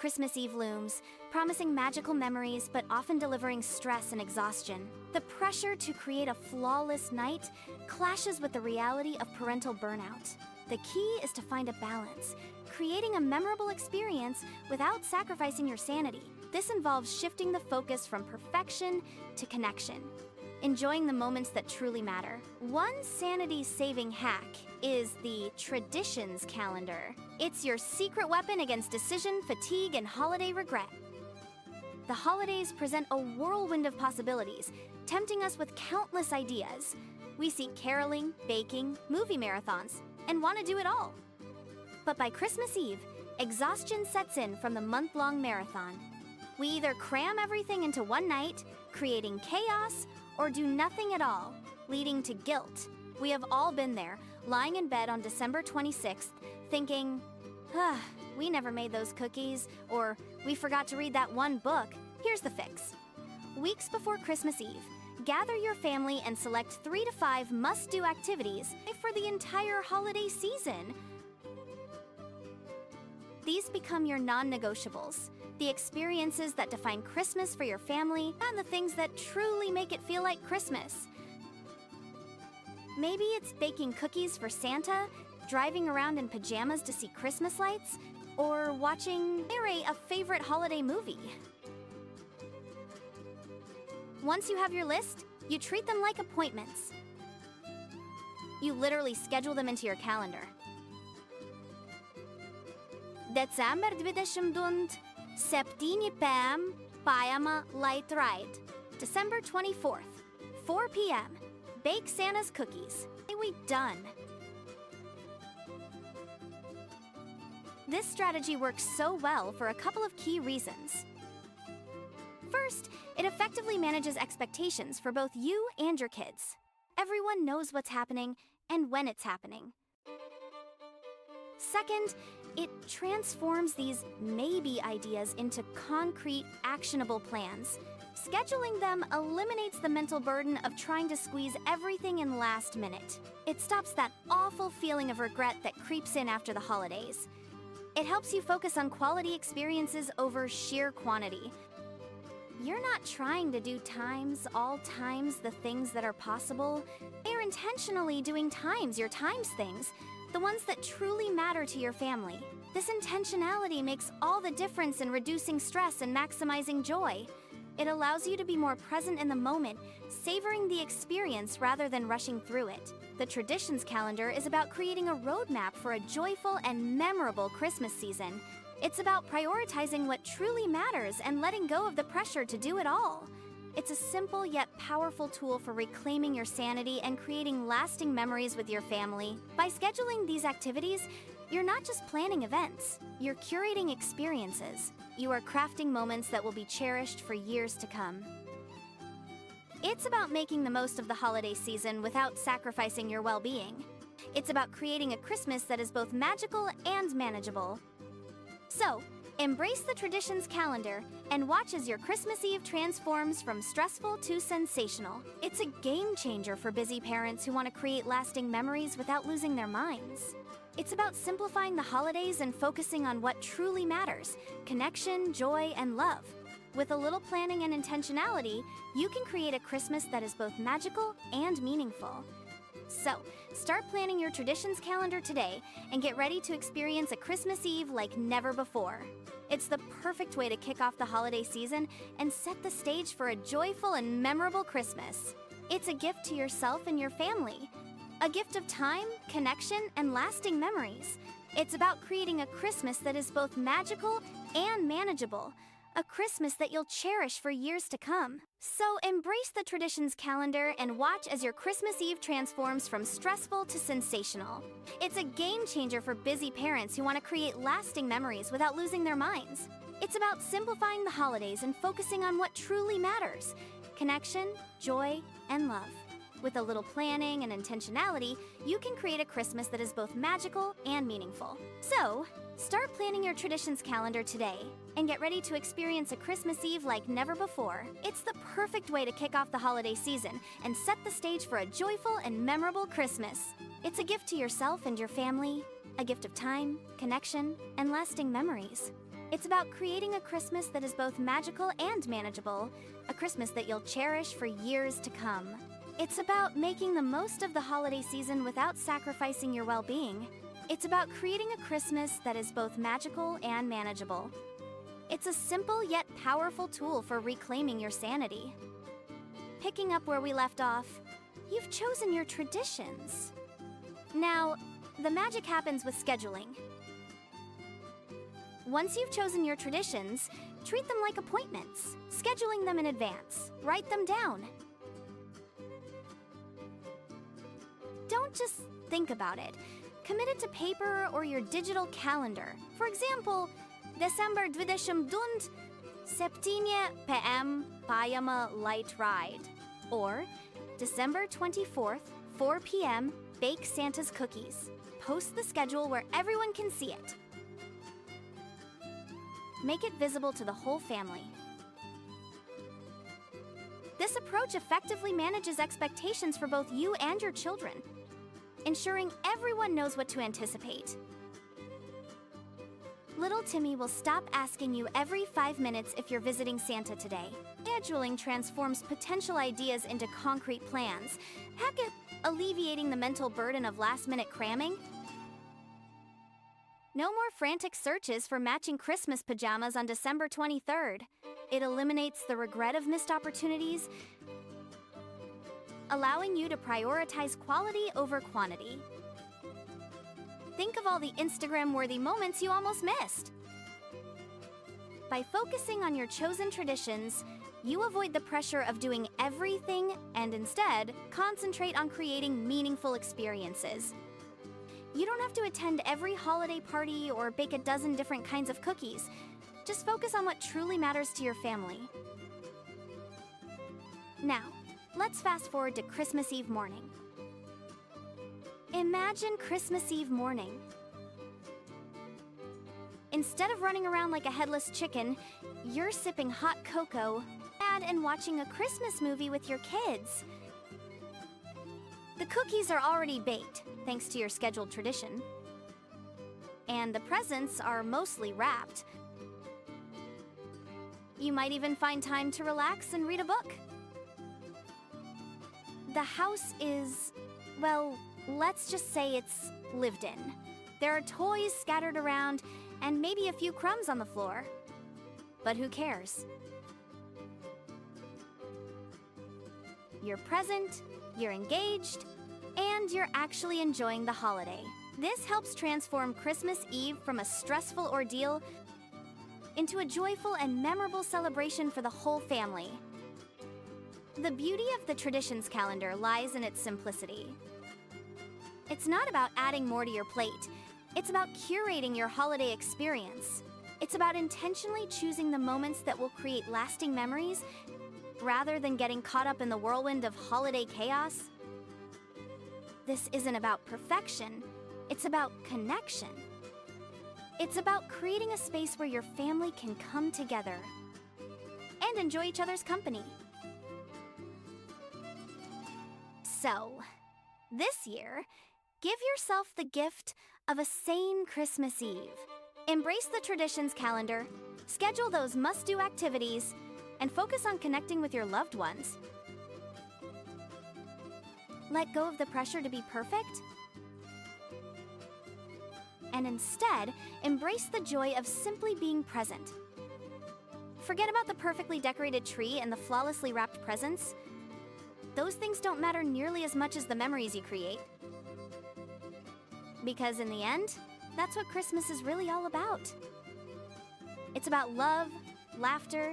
Christmas Eve looms, promising magical memories but often delivering stress and exhaustion. The pressure to create a flawless night clashes with the reality of parental burnout. The key is to find a balance, creating a memorable experience without sacrificing your sanity. This involves shifting the focus from perfection to connection, enjoying the moments that truly matter. One sanity-saving hack is the traditions calendar. It's your secret weapon against decision fatigue and holiday regret. The holidays present a whirlwind of possibilities, tempting us with countless ideas. We see caroling, baking, movie marathons, and want to do it all. But by Christmas Eve, exhaustion sets in from the month-long marathon. We either cram everything into one night, creating chaos, or do nothing at all, leading to guilt. We have all been there, lying in bed on December 26th, thinking, we never made those cookies, or we forgot to read that one book. Here's the fix. Weeks before Christmas Eve, gather your family and select 3 to 5 must-do activities for the entire holiday season. These become your non-negotiables, the experiences that define Christmas for your family and the things that truly make it feel like Christmas. Maybe it's baking cookies for Santa, driving around in pajamas to see Christmas lights, or watching a favorite holiday movie. Once you have your list, you treat them like appointments. You literally schedule them into your calendar. December 22, Septini PM, Pajama Light Ride. December 24th, 4 p.m. Bake Santa's cookies. We done. This strategy works so well for a couple of key reasons. First, it effectively manages expectations for both you and your kids. Everyone knows what's happening and when it's happening. Second, it transforms these maybe ideas into concrete, actionable plans. Scheduling them eliminates the mental burden of trying to squeeze everything in last minute. It stops that awful feeling of regret that creeps in after the holidays. It helps you focus on quality experiences over sheer quantity. You're not trying to do all times the things that are possible. You're intentionally doing your times things, the ones that truly matter to your family. This intentionality makes all the difference in reducing stress and maximizing joy. It allows you to be more present in the moment, savoring the experience rather than rushing through it. The Traditions Calendar is about creating a roadmap for a joyful and memorable Christmas season. It's about prioritizing what truly matters and letting go of the pressure to do it all. It's a simple yet powerful tool for reclaiming your sanity and creating lasting memories with your family. By scheduling these activities, you're not just planning events, you're curating experiences. You are crafting moments that will be cherished for years to come. It's about making the most of the holiday season without sacrificing your well-being. It's about creating a Christmas that is both magical and manageable. So, embrace the Traditions Calendar and watch as your Christmas Eve transforms from stressful to sensational. It's a game changer for busy parents who want to create lasting memories without losing their minds. It's about simplifying the holidays and focusing on what truly matters: connection, joy, and love. With a little planning and intentionality, you can create a Christmas that is both magical and meaningful. So, start planning your Traditions Calendar today and get ready to experience a Christmas Eve like never before. It's the perfect way to kick off the holiday season and set the stage for a joyful and memorable Christmas. It's a gift to yourself and your family. A gift of time, connection, and lasting memories. It's about creating a Christmas that is both magical and manageable. A Christmas that you'll cherish for years to come. So embrace the Traditions Calendar and watch as your Christmas Eve transforms from stressful to sensational. It's a game changer for busy parents who want to create lasting memories without losing their minds. It's about simplifying the holidays and focusing on what truly matters: connection, joy, and love. With a little planning and intentionality, you can create a Christmas that is both magical and meaningful. So, start planning your Traditions Calendar today and get ready to experience a Christmas Eve like never before. It's the perfect way to kick off the holiday season and set the stage for a joyful and memorable Christmas. It's a gift to yourself and your family, a gift of time, connection, and lasting memories. It's about creating a Christmas that is both magical and manageable, a Christmas that you'll cherish for years to come. It's about making the most of the holiday season without sacrificing your well-being. It's about creating a Christmas that is both magical and manageable. It's a simple yet powerful tool for reclaiming your sanity. Picking up where we left off, you've chosen your traditions. Now, the magic happens with scheduling. Once you've chosen your traditions, treat them like appointments, scheduling them in advance. Write them down. Don't just think about it. Commit it to paper or your digital calendar. For example, December 22 Septinie PM Pajama Light Ride. Or December 24th, 4 p.m. Bake Santa's Cookies. Post the schedule where everyone can see it. Make it visible to the whole family. This approach effectively manages expectations for both you and your children, ensuring everyone knows what to anticipate. Little Timmy will stop asking you every 5 minutes if you're visiting Santa today. Scheduling transforms potential ideas into concrete plans, heck, alleviating the mental burden of last-minute cramming. No more frantic searches for matching Christmas pajamas on December 23rd. It eliminates the regret of missed opportunities, allowing you to prioritize quality over quantity. Think of all the Instagram-worthy moments you almost missed. By focusing on your chosen traditions, you avoid the pressure of doing everything and instead concentrate on creating meaningful experiences. You don't have to attend every holiday party or bake a dozen different kinds of cookies. Just focus on what truly matters to your family. Now, let's fast forward to Christmas Eve morning. Imagine Christmas Eve morning. Instead of running around like a headless chicken, you're sipping hot cocoa and watching a Christmas movie with your kids. The cookies are already baked, thanks to your scheduled tradition. And the presents are mostly wrapped. You might even find time to relax and read a book. The house is, well, let's just say it's lived in. There are toys scattered around and maybe a few crumbs on the floor. But who cares? You're present, you're engaged, and you're actually enjoying the holiday. This helps transform Christmas Eve from a stressful ordeal into a joyful and memorable celebration for the whole family. The beauty of the Traditions calendar lies in its simplicity. It's not about adding more to your plate. It's about curating your holiday experience. It's about intentionally choosing the moments that will create lasting memories rather than getting caught up in the whirlwind of holiday chaos. This isn't about perfection. It's about connection. It's about creating a space where your family can come together and enjoy each other's company. So, this year, give yourself the gift of a sane Christmas Eve. Embrace the Traditions calendar, schedule those must-do activities, and focus on connecting with your loved ones. Let go of the pressure to be perfect, and instead, embrace the joy of simply being present. Forget about the perfectly decorated tree and the flawlessly wrapped presents. Those things don't matter nearly as much as the memories you create. Because in the end, that's what Christmas is really all about. It's about love, laughter,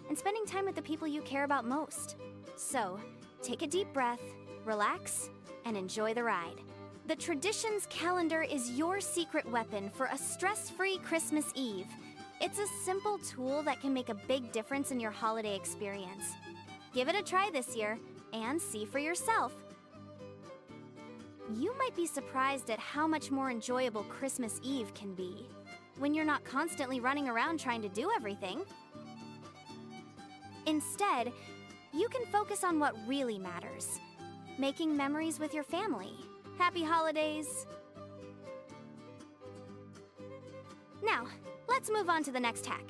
and spending time with the people you care about most. So, take a deep breath, relax, and enjoy the ride. The Traditions calendar is your secret weapon for a stress-free Christmas Eve. It's a simple tool that can make a big difference in your holiday experience. Give it a try this year and see for yourself. You might be surprised at how much more enjoyable Christmas Eve can be when you're not constantly running around trying to do everything. Instead, you can focus on what really matters, making memories with your family. Happy holidays! Now, Let's move on to the next hack.